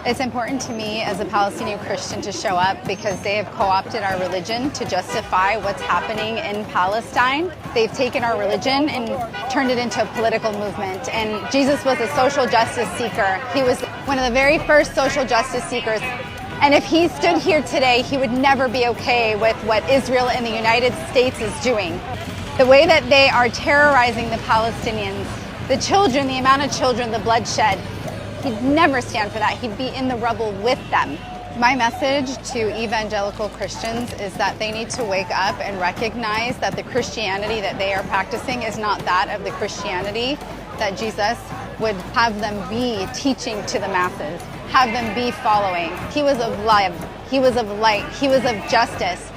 It's important to me as a Palestinian Christian to show up because they have co-opted our religion to justify what's happening in Palestine. They've taken our religion and turned it into a political movement. And Jesus was a social justice seeker. He was one of the very first social justice seekers. And if he stood here today, he would never be okay with what Israel and the United States is doing. The way that they are terrorizing the Palestinians, the children, the amount of children, the bloodshed, he'd never stand for that. He'd be in the rubble with them. My message to evangelical Christians is that they need to wake up and recognize that the Christianity that they are practicing is not that of the Christianity that Jesus would have them be teaching to the masses, have them be following. He was of love, he was of light, he was of justice.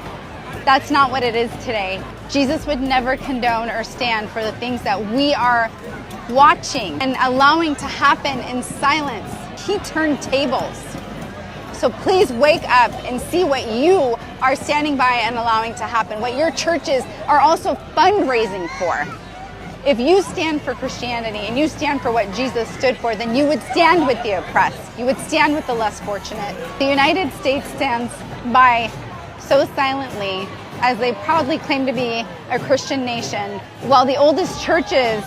That's not what it is today. Jesus would never condone or stand for the things that we are watching and allowing to happen in silence. He turned tables. So please wake up and see what you are standing by and allowing to happen, what your churches are also fundraising for. If you stand for Christianity and you stand for what Jesus stood for, then you would stand with the oppressed. You would stand with the less fortunate. The United States stands by so silently as they proudly claim to be a Christian nation, while the oldest churches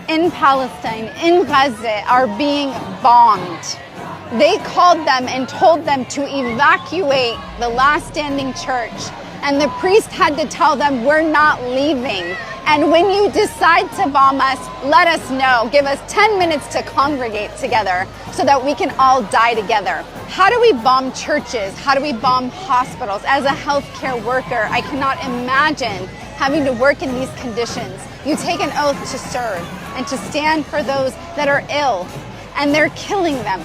in Palestine, in Gaza, are being bombed. They called them and told them to evacuate the last standing church, and the priest had to tell them, we're not leaving. And when you decide to bomb us, let us know. Give us 10 minutes to congregate together so that we can all die together. How do we bomb churches? How do we bomb hospitals? As a healthcare worker, I cannot imagine having to work in these conditions. You take an oath to serve and to stand for those that are ill, and they're killing them.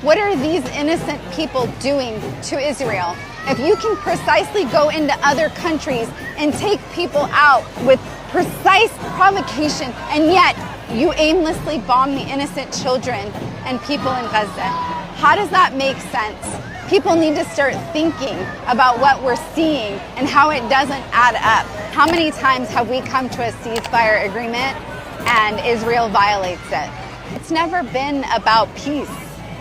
What are these innocent people doing to Israel? If you can precisely go into other countries and take people out with precise provocation, and yet you aimlessly bomb the innocent children and people in Gaza, how does that make sense? People need to start thinking about what we're seeing and how it doesn't add up. How many times have we come to a ceasefire agreement and Israel violates it? It's never been about peace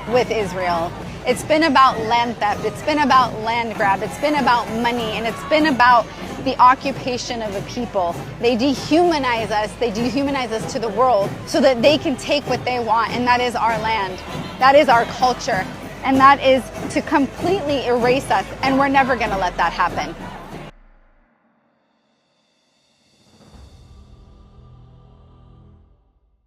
with Israel. It's been about land theft, it's been about land grab, it's been about money, and it's been about the occupation of a people. They dehumanize us to the world so that they can take what they want, and that is our land, that is our culture, and that is to completely erase us, and we're never gonna let that happen.